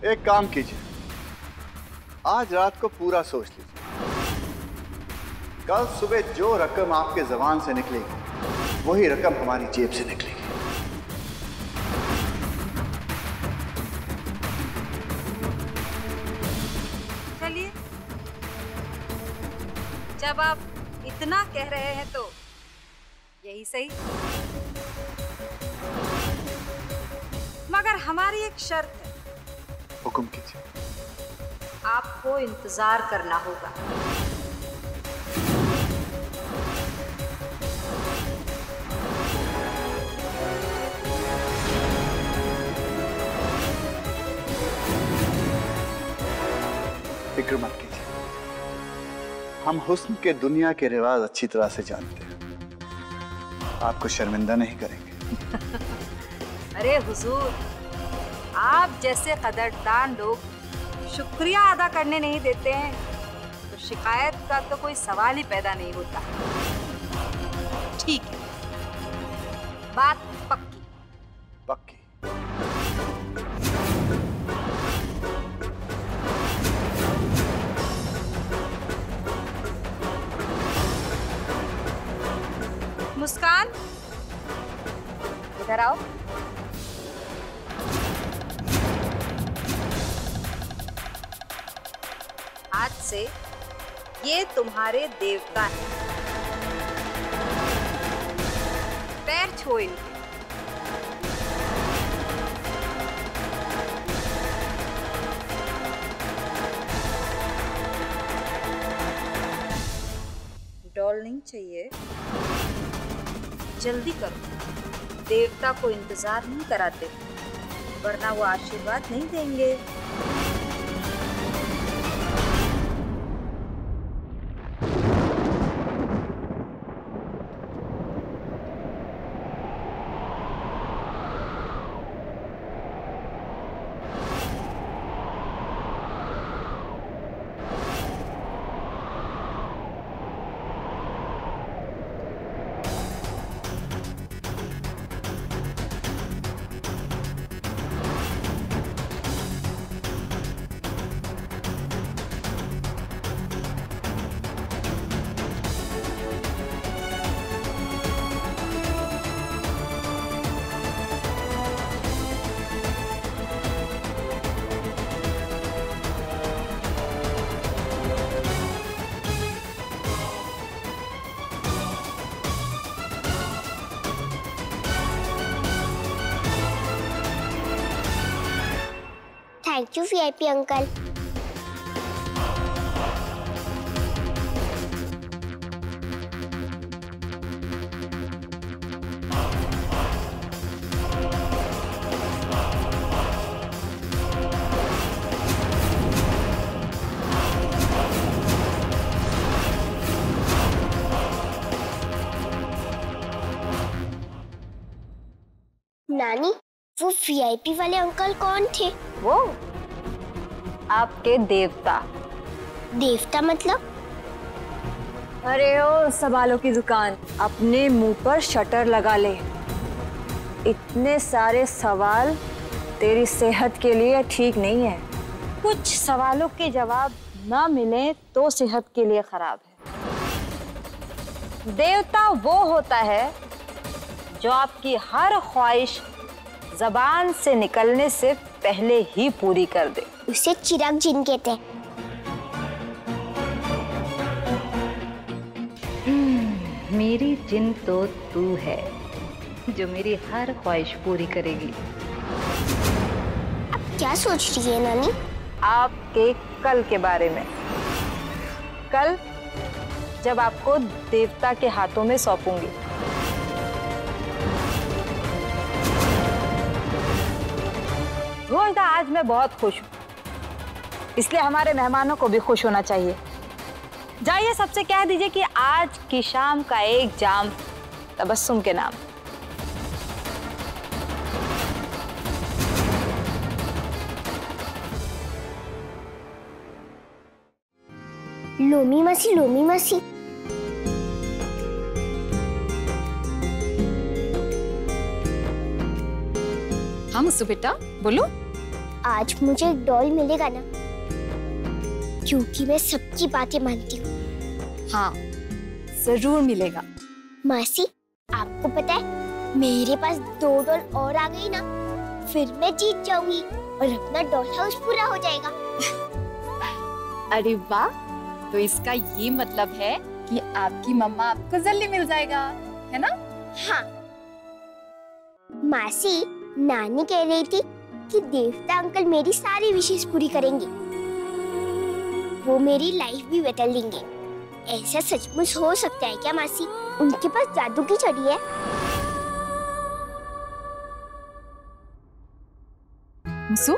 एक काम कीजिए, आज रात को पूरा सोच लीजिए। कल सुबह जो रकम आपके जबान से निकलेगी वही रकम हमारी जेब से निकलेगी। चलिए, जब आप इतना कह रहे हैं तो यही सही। मगर हमारी एक शर्त है। हुक्म कीजिए। आपको इंतजार करना होगा। फिक्र मत कीजिए, हम हुस्न के दुनिया के रिवाज अच्छी तरह से जानते हैं, आपको शर्मिंदा नहीं करेंगे। अरे हुजूर, आप जैसे कदरदान लोग शुक्रिया अदा करने नहीं देते हैं तो शिकायत का तो कोई सवाल ही पैदा नहीं होता। ठीक है, बात पक्की। पक्की। मुस्कान, इधर आओ। आज से ये तुम्हारे देवता हैं। पैर छुओ इनके। डॉल नहीं चाहिए, जल्दी करो। देवता को इंतजार नहीं कराते, वरना वो आशीर्वाद नहीं देंगे। Thank you VIP uncle. नानी, वो वीआईपी वाले अंकल कौन थे? वो आपके देवता। देवता मतलब? अरे ओ सवालों की दुकान, अपने मुंह पर शटर लगा ले। इतने सारे सवाल तेरी सेहत के लिए ठीक नहीं है। कुछ सवालों के जवाब ना मिले तो सेहत के लिए खराब है। देवता वो होता है जो आपकी हर ख्वाहिश जबान से निकलने से पहले ही पूरी कर दे। उसे चिराग जिन कहते हैं। मेरी जिन तो तू है जो मेरी हर ख्वाहिश पूरी करेगी। अब क्या सोच रही है नानी? आपके कल के बारे में। कल जब आपको देवता के हाथों में सौंपूंगी। रोहिता, आज मैं बहुत खुश हूँ, इसलिए हमारे मेहमानों को भी खुश होना चाहिए। जाइए, सबसे कह दीजिए कि आज की शाम का एक जाम तबस्सुम के नाम। लोमी मासी, लोमी मासी। हाँ मुझसे बेटा, बोलो। आज मुझे एक डॉल मिलेगा ना, क्योंकि मैं सबकी बातें मानती हूँ। हाँ, जरूर मिलेगा। मासी, आपको पता है मेरे पास 2 डॉल और आ गई ना, फिर मैं जीत जाऊंगी और अपना डॉल हाउस पूरा हो जाएगा। अरे वाह, तो इसका ये मतलब है कि आपकी मम्मा आपको जल्दी मिल जाएगा, है ना? हाँ। मासी, नानी कह रही थी कि देवता अंकल मेरी सारी विशेष पूरी करेंगे। वो मेरी लाइफ भी बदल देंगे। ऐसा सचमुच हो सकता है क्या मासी? उनके पास जादू की छड़ी है? मुसु,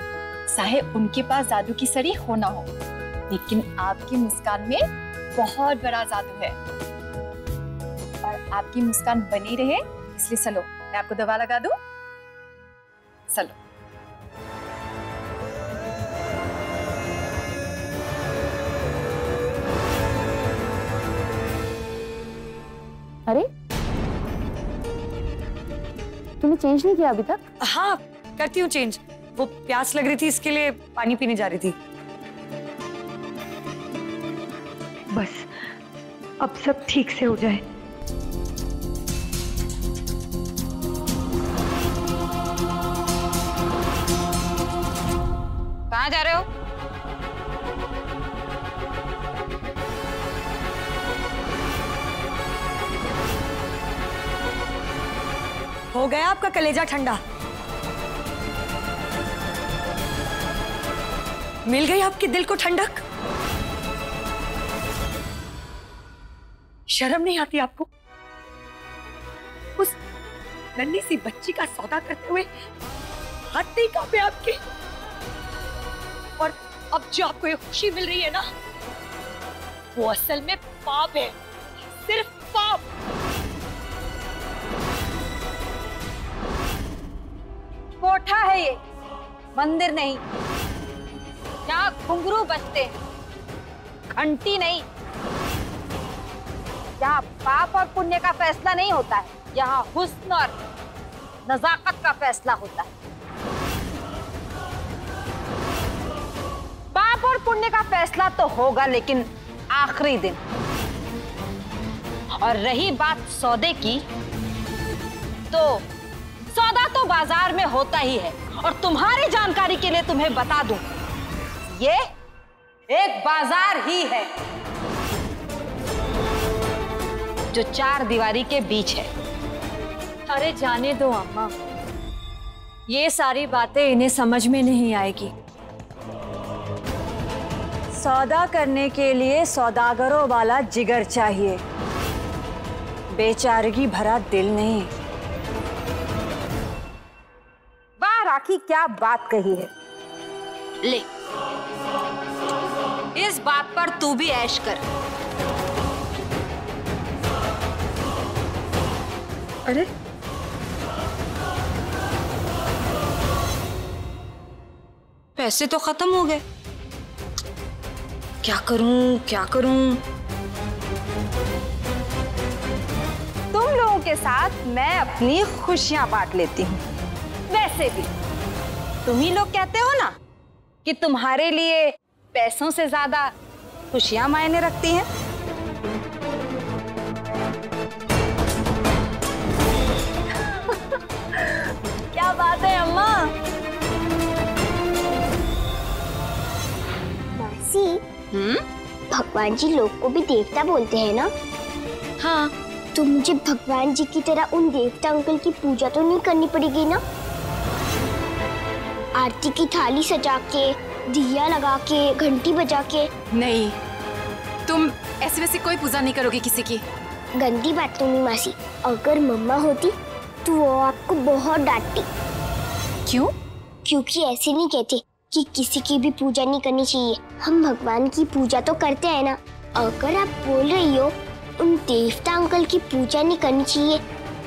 चाहे उनके पास जादू की छड़ी हो ना हो, लेकिन आपकी मुस्कान में बहुत बड़ा जादू है और आपकी मुस्कान बनी रहे, इसलिए चलो मैं आपको दवा लगा दूं। चलो। अरे, तूने चेंज नहीं किया अभी तक? हाँ, करती हूँ चेंज। वो प्यास लग रही थी, इसके लिए पानी पीने जा रही थी। बस अब सब ठीक से हो जाए। कहाँ जा रहे हो? हो गया आपका कलेजा ठंडा? मिल गई आपके दिल को ठंडक? शर्म नहीं आती आपको? उस नन्ही सी बच्ची का सौदा करते हुए हाथ नहीं कांपे आपके? और अब जो आपको ये खुशी मिल रही है ना, वो असल में पाप है, सिर्फ पाप। कोठा है ये, मंदिर नहीं। यहाँ घुंघरू बजते हैं, घंटी नहीं। यहाँ पाप और पुण्य का फैसला नहीं होता है, यहाँ हुस्न और नजाकत का फैसला होता है। पाप और पुण्य का फैसला तो होगा, लेकिन आखिरी दिन। और रही बात सौदे की, तो सौदा तो बाजार में होता ही है। और तुम्हारी जानकारी के लिए तुम्हें बता दूं, ये एक बाजार ही है जो 4 दीवारी के बीच है। अरे जाने दो अम्मा, ये सारी बातें इन्हें समझ में नहीं आएगी। सौदा करने के लिए सौदागरों वाला जिगर चाहिए, बेचारगी भरा दिल नहीं। वाह राखी, क्या बात कही है। ले, इस बात पर तू भी ऐश कर। अरे पैसे तो खत्म हो गए, क्या करूं क्या करूं। तुम लोगों के साथ मैं अपनी खुशियां बांट लेती हूँ। वैसे भी तुम ही लोग कहते हो ना कि तुम्हारे लिए पैसों से ज्यादा खुशियां मायने रखती हैं। क्या बात है अम्मा? मासी, भगवान जी लोग को भी देवता बोलते हैं ना? हाँ, तो मुझे भगवान जी की तरह उन देवता अंकल की पूजा तो नहीं करनी पड़ेगी ना? आरती की थाली सजा के, दिया लगा के, घंटी बजा के। नहीं, तुम ऐसे वैसे कोई पूजा नहीं करोगे किसी की। गंदी बात तो नहीं मासी, अगर मम्मा होती तो वो आपको बहुत डांटती। क्यों? क्योंकि ऐसे नहीं कहते कि किसी की भी पूजा नहीं करनी चाहिए। हम भगवान की पूजा तो करते हैं ना। अगर आप बोल रही हो उन देवता अंकल की पूजा नहीं करनी चाहिए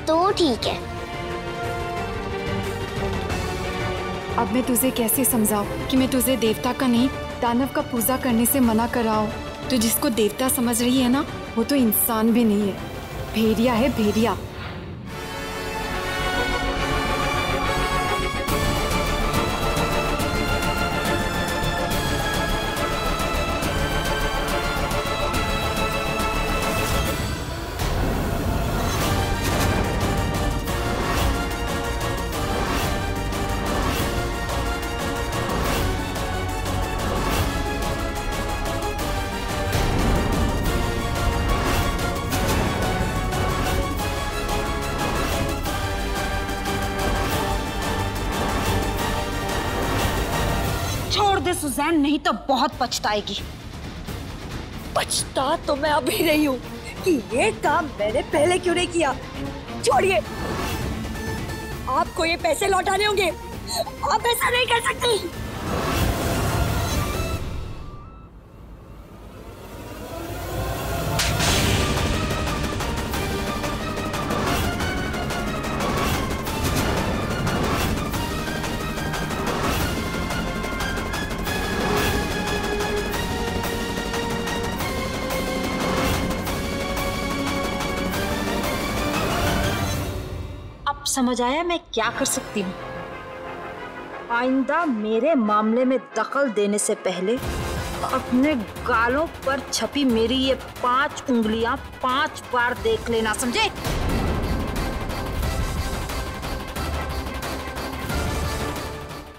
तो ठीक है। अब मैं तुझे कैसे समझाऊं कि मैं तुझे देवता का नहीं, दानव का पूजा करने से मना कर रहा हूँ। तो जिसको देवता समझ रही है ना, वो तो इंसान भी नहीं है, भेड़िया है, भेड़िया। सुजैन नहीं तो बहुत पछताएगी। पछता तो मैं अभी रही हूँ कि ये काम मैंने पहले क्यों नहीं किया। छोड़िए, आपको ये पैसे लौटाने होंगे, आप ऐसा नहीं कर सकती। समझ आया मैं क्या कर सकती हूँ। आइंदा मेरे मामले में दखल देने से पहले अपने गालों पर छपी मेरी ये 5 उंगलियां 5 बार देख लेना, समझे?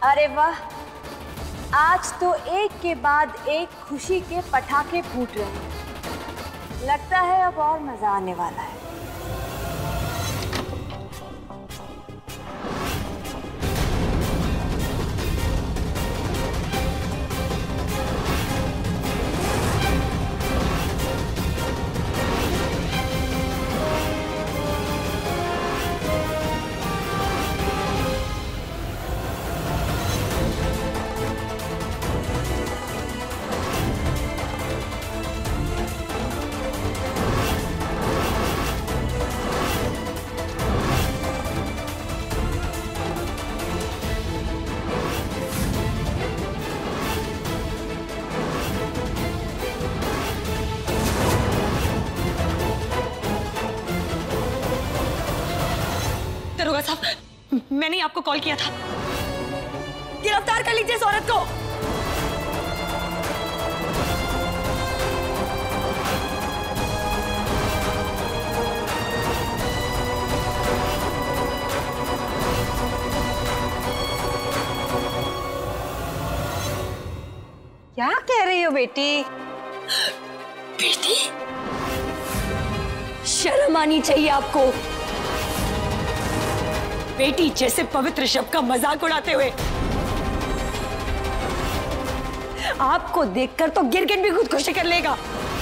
अरे वाह, आज तो एक के बाद एक खुशी के पटाखे फूट रहे हैं। लगता है अब और मजा आने वाला है। दरोगा साहब, मैंने आपको कॉल किया था। गिरफ्तार कर लीजिए इस औरत को। क्या कह रही हो बेटी? बेटी, शर्म आनी चाहिए आपको। बेटी जैसे पवित्र शब्द का मजाक उड़ाते हुए आपको देखकर तो गिरगिट भी खुदकुशी कर लेगा।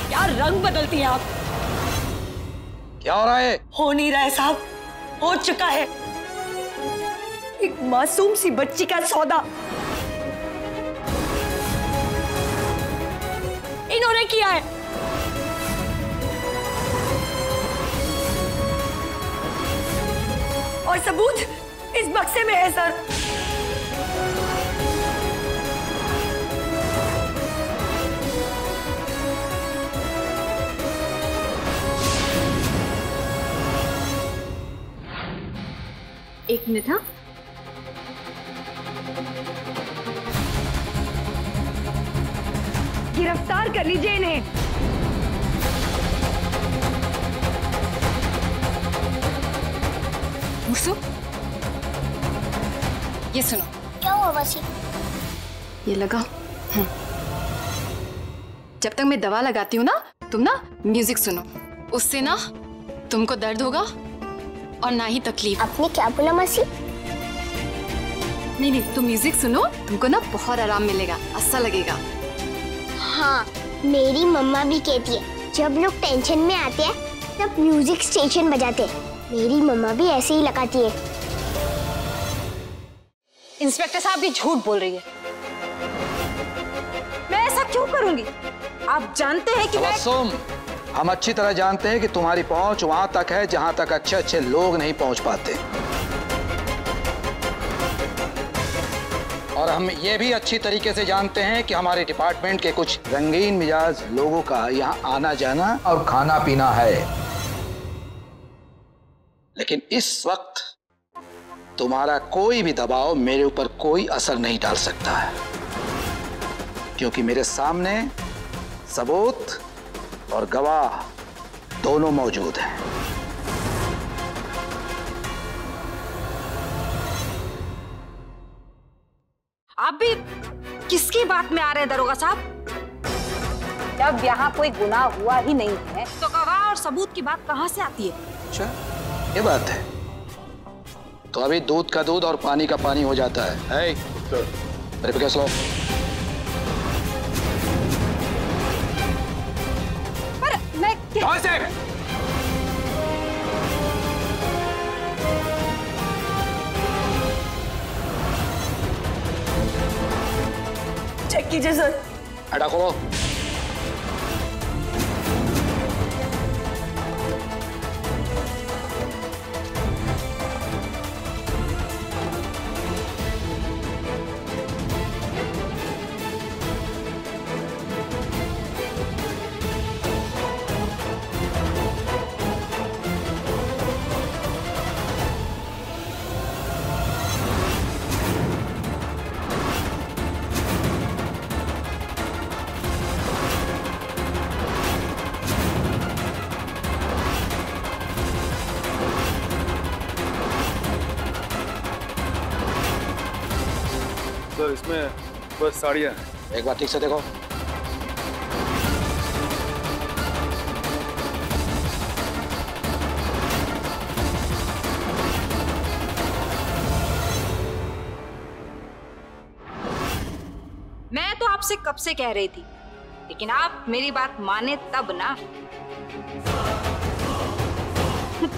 क्या रंग बदलती हैं आप। क्या हो रहा है? हो नहीं रहा है साहब, हो चुका है। एक मासूम सी बच्ची का सौदा इन्होंने किया है। और सबूत इस बक्से में है सर। एक मिनट। हाँ, गिरफ्तार कर लीजिए इन्हें। मुसु, ये सुनो। क्या हुआ वसी? ये लगाओ। जब तक मैं दवा लगाती हूँ ना, तुम ना म्यूजिक सुनो। उससे ना तुमको दर्द होगा और ना ही तकलीफ। आपने क्या बोला मासी? नहीं, तुम म्यूजिक सुनो, तुमको ना बहुत आराम मिलेगा, अच्छा लगेगा। हाँ, मेरी मम्मा भी कहती है जब लोग टेंशन में आते हैं तब म्यूजिक स्टेशन बजाते हैं। मेरी मम्मा भी ऐसे ही लगाती है। इंस्पेक्टर साहब भी झूठ बोल रही है। मैं ऐसा क्यों करूंगी? आप जानते हैं कि तबस्सुम, हम अच्छी तरह जानते हैं कि तुम्हारी पहुंच वहां तक है जहां तक अच्छे अच्छे लोग नहीं पहुंच पाते। और हम ये भी अच्छी तरीके से जानते हैं कि हमारे डिपार्टमेंट के कुछ रंगीन मिजाज लोगों का यहाँ आना जाना और खाना पीना है। लेकिन इस वक्त तुम्हारा कोई भी दबाव मेरे ऊपर कोई असर नहीं डाल सकता है, क्योंकि मेरे सामने सबूत और गवाह दोनों मौजूद हैं। आप भी किसकी बात में आ रहे हैं दरोगा साहब? जब यहाँ कोई गुनाह हुआ ही नहीं है तो गवाह और सबूत की बात कहाँ से आती है? अच्छा, ये बात है। तो अभी दूध का दूध और पानी का पानी हो जाता है। मेरे पे केस लो। उठाओ इसे। चेक कीजिए सर। हटा खोलो। सर इसमें बस साड़ियाँ हैं। एक बार ठीक से देखो। मैं तो आपसे कब से कह रही थी, लेकिन आप मेरी बात माने तब ना।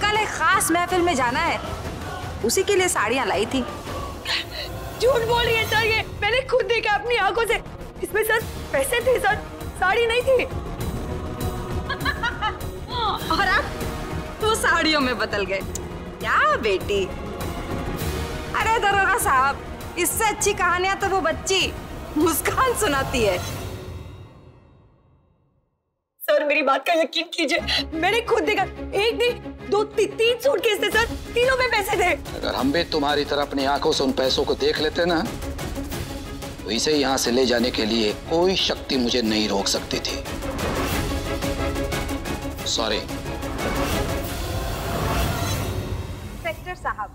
कल एक खास महफिल में जाना है, उसी के लिए साड़ियां लाई थी। झूठ बोल रही है सर, ये मैंने खुद देखा अपनी आंखों से। इसमें सर पैसे थे सर, साड़ी नहीं थी। और आप तो साड़ियों में बदल गए क्या बेटी? अरे दरोगा साहब, इससे अच्छी कहानियां तो वो बच्ची मुस्कान सुनाती है। सर मेरी बात का यकीन कीजिए, मैंने खुद देखा। एक नहीं 2-3 सूटकेस थे सर, तीनों में पैसे थे। अगर हम भी तुम्हारी तरह अपनी आंखों से उन पैसों को देख लेते ना, तो इसे यहाँ से ले जाने के लिए कोई शक्ति मुझे नहीं रोक सकती थी। सॉरी। इंस्पेक्टर साहब,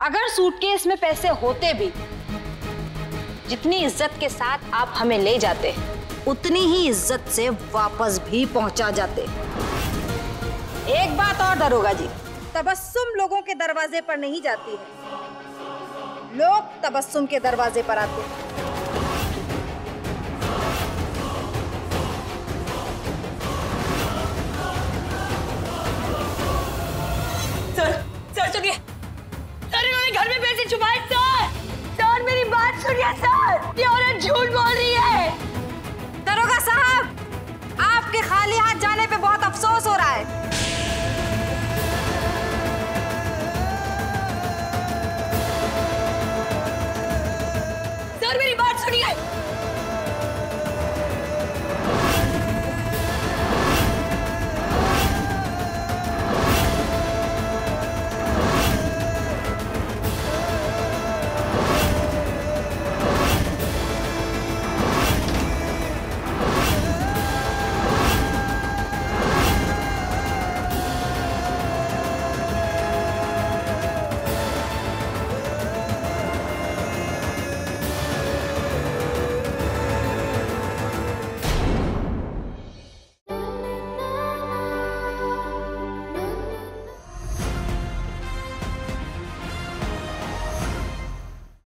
अगर सूटकेस में पैसे होते भी, जितनी इज्जत के साथ आप हमें ले जाते, उतनी ही इज्जत से वापस भी पहुंचा जाते। एक बात और दरोगा जी, तबस्सुम लोगों के दरवाजे पर नहीं जाती है, लोग तबस्सुम के दरवाजे पर आते हैं। सर सुनिए सर, इन्होंने घर में पैसे छुपाए। सर मेरी बात सुनिए सर, ये औरत झूठ बोल रही है। दरोगा साहब, आपके खाली हाथ जाने पे बहुत अफसोस हो रहा है।